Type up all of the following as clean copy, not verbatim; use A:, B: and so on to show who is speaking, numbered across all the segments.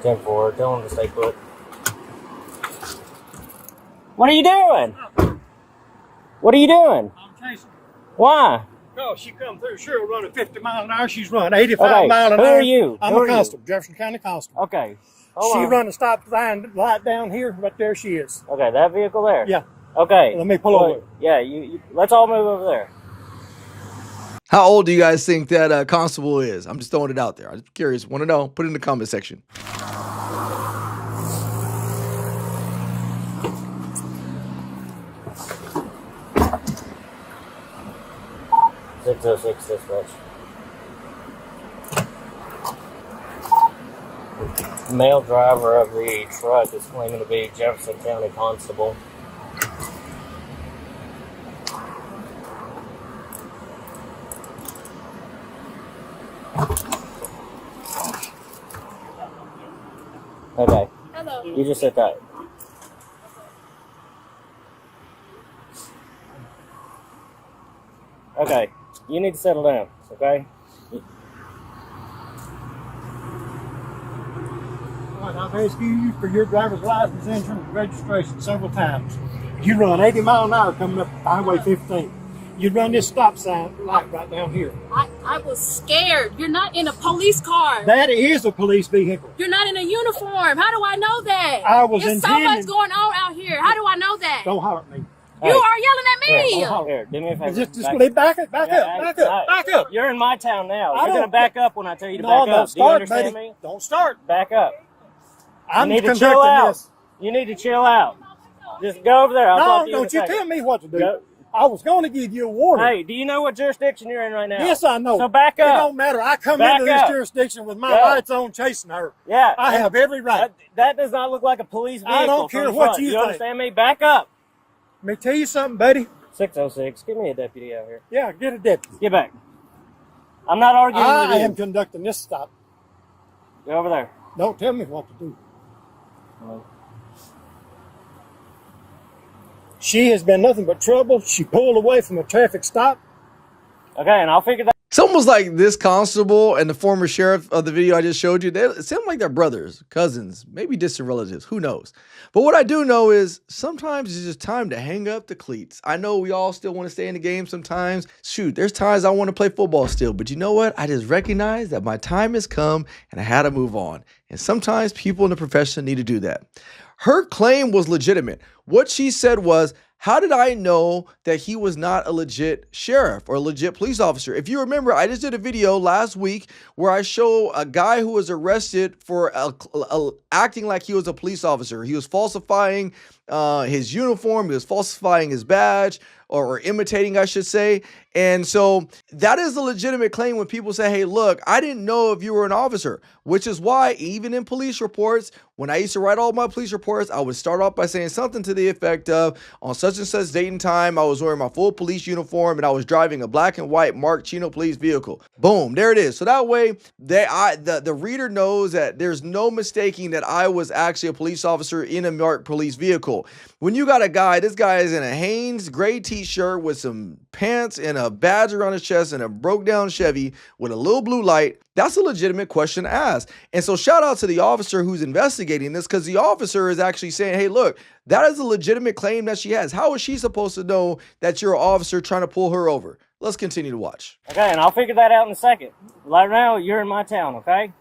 A: 10-4. Tell him to stay put. What are you doing? What are you doing?
B: I'm chasing her.
A: Why?
B: No, she come through. She'll run at 50 miles an hour. She's running 85
A: Okay,
B: miles an
A: who
B: hour.
A: are you?
B: I'm
A: Who
B: a
A: are
B: constable, Jefferson County constable.
A: Okay.
B: She run a stop sign right down here, but there she is.
A: Okay, that vehicle there?
B: Yeah.
A: Okay.
B: Let me pull over.
A: Yeah, you let's all move over there.
C: How old do you guys think that constable is? I'm just throwing it out there. I'm curious. Want to know? Put it in the comment section.
A: 606 dispatch. Male driver of the truck is claiming to be Jefferson County Constable. Okay.
D: Hello.
A: You just sit tight. Okay. You need to settle down, okay?
B: I've asked you for your driver's license, insurance, and registration several times. You run 80 miles an hour coming up Highway 15. You run this stop sign light right down here.
D: I was scared. You're not in a police car.
B: That is a police vehicle.
D: You're not in a uniform. How do I know that?
B: I was
D: There's so much going on out here. How do I know that?
B: Don't holler at me.
D: You are yelling at me.
A: Here, do me a favor.
B: Just back up.
A: You're in my town now. You're going to back up when I tell you to
B: No,
A: back up.
B: don't
A: Do you
B: start,
A: understand
B: buddy.
A: me?
B: Don't start.
A: Back up.
B: I'm
A: you need to
B: conducting
A: chill out.
B: this.
A: You need to chill out. Just go over there. I'll talk to you in a
B: don't you
A: second.
B: tell me what to do.
A: Go.
B: I was going to give you a warning.
A: Hey, do you know what jurisdiction you're in right now?
B: Yes, I know.
A: So back up.
B: It don't matter. I come
A: Back
B: into this
A: up.
B: jurisdiction with my
A: Go.
B: lights on chasing her.
A: Yeah.
B: I have every right.
A: That does not look like a police vehicle.
B: I don't
A: from
B: care
A: the
B: what
A: front.
B: you
A: You
B: think.
A: understand me? Back up.
B: Let me tell you something, buddy.
A: 606. Give me a deputy out here.
B: Yeah, get a deputy.
A: Get back. I'm not arguing with
B: I
A: you.
B: am conducting this stop.
A: Go over there.
B: Don't tell me what to do. She has been nothing but trouble. She pulled away from a traffic stop.
A: Okay, and I'll figure that.
C: It's almost like this constable and the former sheriff of the video I just showed you, it seem like they're brothers, cousins, maybe distant relatives, who knows. But what I do know is sometimes it's just time to hang up the cleats. I know we all still want to stay in the game sometimes. Shoot, there's times I want to play football still, but you know what? I just recognize that my time has come and I had to move on. And sometimes people in the profession need to do that. Her claim was legitimate. What she said was, how did I know that he was not a legit sheriff or a legit police officer? If you remember, I just did a video last week where I show a guy who was arrested for acting like he was a police officer. He was falsifying his uniform. He was falsifying his badge or imitating, I should say. And so that is a legitimate claim when people say, hey, look, I didn't know if you were an officer, which is why even in police reports, when I used to write all my police reports, I would start off by saying something to the effect of, on such and such date and time, I was wearing my full police uniform and I was driving a black and white marked Chino police vehicle. Boom, there it is. So that way, the reader knows that there's no mistaking that I was actually a police officer in a marked police vehicle. When you got a guy, this guy is in a Hanes gray t-shirt with some pants and a badge around his chest and a broke down Chevy with a little blue light, that's a legitimate question to ask. And so shout out to the officer who's investigating this, because the officer is actually saying, hey, look, that is a legitimate claim that she has. How is she supposed to know that you're an officer trying to pull her over? Let's continue to watch.
A: Okay, and I'll figure that out in a second. Right now, you're in my town, okay?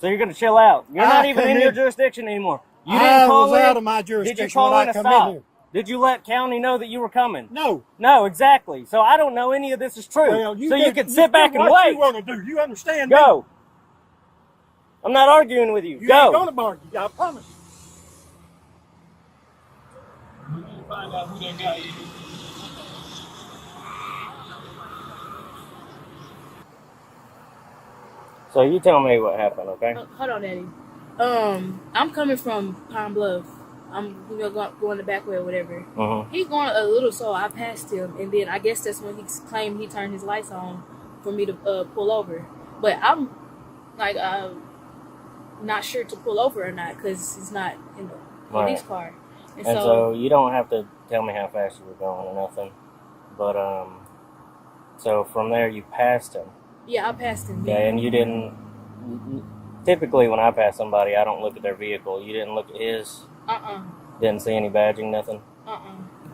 A: So you're going to chill out. You're not even in your jurisdiction anymore. You didn't call
B: was
A: in.
B: out of my jurisdiction.
A: Did you call
B: when
A: in
B: I
A: a
B: come
A: stop?
B: in here.
A: Did you let county know that you were coming?
B: No.
A: No, exactly. So I don't know any of this is true.
B: Well,
A: you can sit back and
B: what
A: wait.
B: you want to do. You understand?
A: Go.
B: Me?
A: I'm not arguing with you.
B: You
A: Go.
B: ain't going to argue. I promise. We need to find out who that guy is.
A: So you tell me what happened, okay?
D: Hold on, Eddie. I'm coming from Pine Bluff. I'm going the back way or whatever. He's going a little slow. I passed him, and then I guess that's when he claimed he turned his lights on for me to pull over. But I'm like not sure to pull over or not because he's not in the police car.
A: And so you don't have to tell me how fast you were going or nothing. But so from there you passed him.
D: Yeah, I passed him.
A: Okay, and you didn't. Typically, when I pass somebody, I don't look at their vehicle. You didn't look at his? Didn't see any badging, nothing?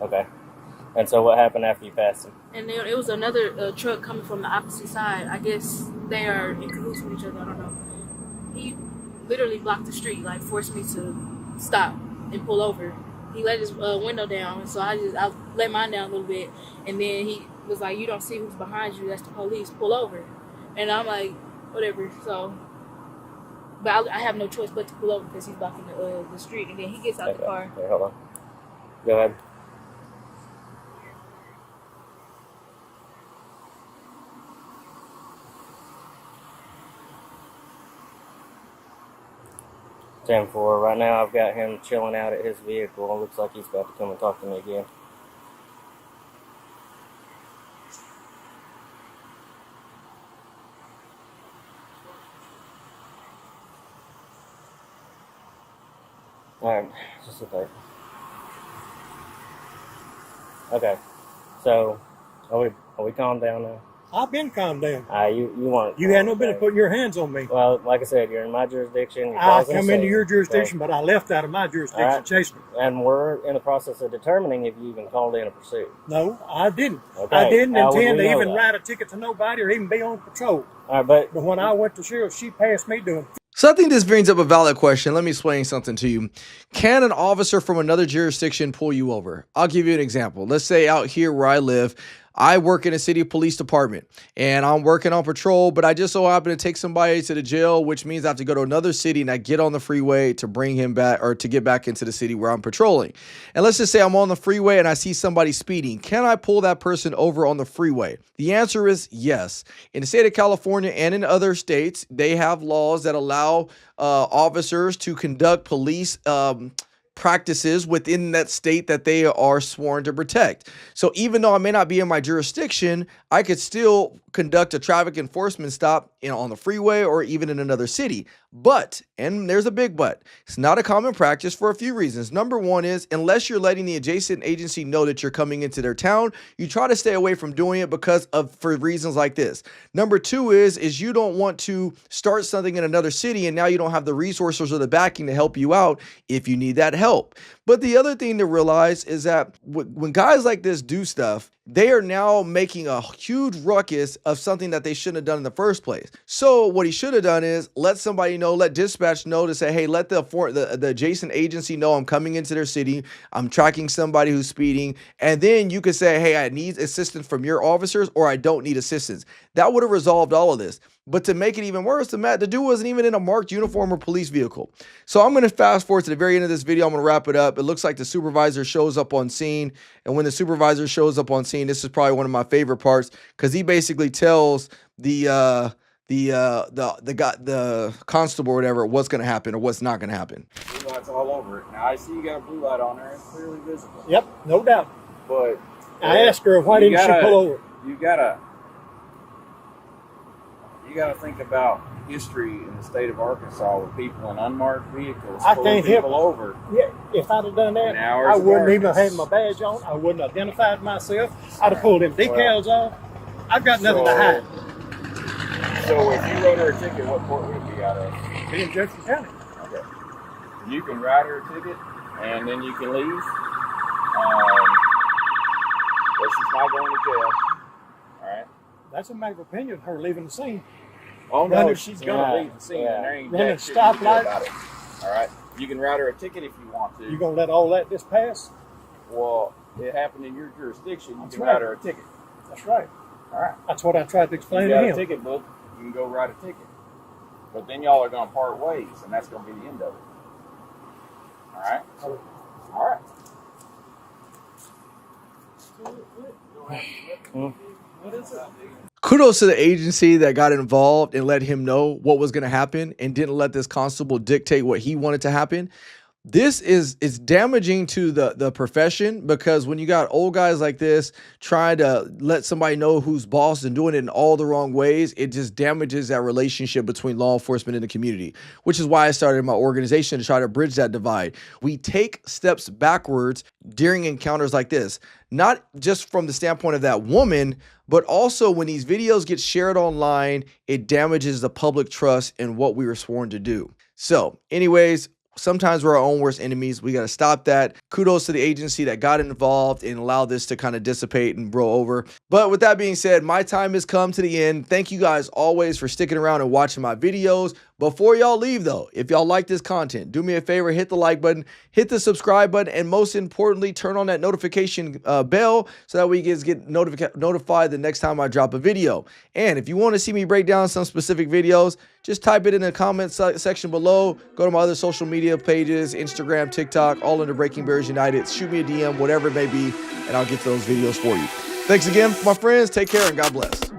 A: Okay. And so what happened after you passed him?
D: And then it was another truck coming from the opposite side. I guess they are in cahoots with each other. I don't know. He literally blocked the street, like forced me to stop and pull over. He let his window down, and so I let mine down a little bit. And then he was like, "You don't see who's behind you? That's the police. Pull over." And I'm like, "Whatever." So, but I have no choice but to pull over because he's blocking the street. And then he gets out the car.
A: Okay, hold on. Go ahead. Ten-4. Right now, I've got him chilling out at his vehicle. It looks like he's about to come and talk to me again. All right, just sit there. Okay, so are we calmed down now?
B: I've been calmed down.
A: You weren't.
B: You had no business putting your hands on me.
A: Well, like I said, you're in my jurisdiction.
B: I come into your jurisdiction, but I left out of my jurisdiction, chasing me.
A: And we're in the process of determining if you even called in a pursuit.
B: No, I didn't.
A: Okay.
B: I didn't
A: How would
B: intend
A: we
B: to
A: know
B: even
A: that?
B: write a ticket to nobody or even be on patrol.
A: All right,
B: But when I went to sheriff, she passed me doing.
C: So I think this brings up a valid question. Let me explain something to you. Can an officer from another jurisdiction pull you over? I'll give you an example. Let's say out here where I live, I work in a city police department and I'm working on patrol, but I just so happen to take somebody to the jail, which means I have to go to another city and I get on the freeway to bring him back or to get back into the city where I'm patrolling. And let's just say I'm on the freeway and I see somebody speeding. Can I pull that person over on the freeway? The answer is yes. In the state of California and in other states, they have laws that allow officers to conduct police practices within that state that they are sworn to protect. So even though I may not be in my jurisdiction, I could still conduct a traffic enforcement stop on the freeway or even in another city. But, and there's a big but, it's not a common practice for a few reasons. Number one is, unless you're letting the adjacent agency know that you're coming into their town, you try to stay away from doing it for reasons like this. Number two is you don't want to start something in another city and now you don't have the resources or the backing to help you out if you need that help. But the other thing to realize is that when guys like this do stuff, they are now making a huge ruckus of something that they shouldn't have done in the first place. So what he should have done is let somebody know, let dispatch know to say, hey, let the adjacent agency know I'm coming into their city. I'm tracking somebody who's speeding. And then you could say, hey, I need assistance from your officers or I don't need assistance. That would have resolved all of this. But to make it even worse, the dude wasn't even in a marked uniform or police vehicle. So I'm going to fast forward to the very end of this video. I'm going to wrap it up. It looks like the supervisor shows up on scene. And when the supervisor shows up on scene, this is probably one of my favorite parts because he basically tells the constable or whatever what's going to happen or what's not going to happen.
E: Blue light's all over it. Now I see you got a blue light on there. It's clearly visible.
B: Yep, no doubt.
E: But
B: I asked her, why didn't she pull over?
E: You gotta think about history in the state of Arkansas with people in unmarked vehicles pulling people over.
B: Yeah, if I'd have done that, I wouldn't even have my badge on. I wouldn't have identified myself. I'd have pulled them decals off. I've got nothing to hide.
E: So if you wrote her a ticket, what court would it be out of?
B: Be in Jefferson County.
E: Okay. You can write her a ticket, and then you can leave. But she's not going to jail. All right.
B: That's a matter of opinion, her leaving the scene.
E: Oh no, she's gonna leave the scene, and there ain't
B: running
E: jack shit you can do
B: stoplight.
E: about it. All right, you can write her a ticket if you want to.
B: You gonna let all that just pass?
E: Well, it happened in your jurisdiction. You
B: That's
E: can
B: right.
E: write her a ticket.
B: That's right.
E: All right.
B: That's what I tried to explain
E: You
B: to
E: got
B: him.
E: a ticket book. You can go write a ticket. But then y'all are gonna part ways, and that's gonna be the end of it. All right. All right.
B: What is it?
C: Kudos to the agency that got involved and let him know what was going to happen and didn't let this constable dictate what he wanted to happen. This is damaging to the profession, because when you got old guys like this trying to let somebody know who's boss and doing it in all the wrong ways, it just damages that relationship between law enforcement and the community, which is why I started my organization to try to bridge that divide. We take steps backwards during encounters like this, not just from the standpoint of that woman, but also when these videos get shared online, it damages the public trust in what we were sworn to do. So anyways, sometimes we're our own worst enemies. We got to stop that. Kudos to the agency that got involved and allowed this to kind of dissipate and blow over. But with that being said, my time has come to the end. Thank you guys always for sticking around and watching my videos. Before y'all leave though, if y'all like this content, do me a favor, hit the like button, hit the subscribe button, and most importantly, turn on that notification bell so that we get notified the next time I drop a video. And if you want to see me break down some specific videos, just type it in the comment section below. Go to my other social media pages, Instagram, TikTok, all under Breaking Barriers United. Shoot me a DM, whatever it may be, and I'll get those videos for you. Thanks again, my friends. Take care and God bless.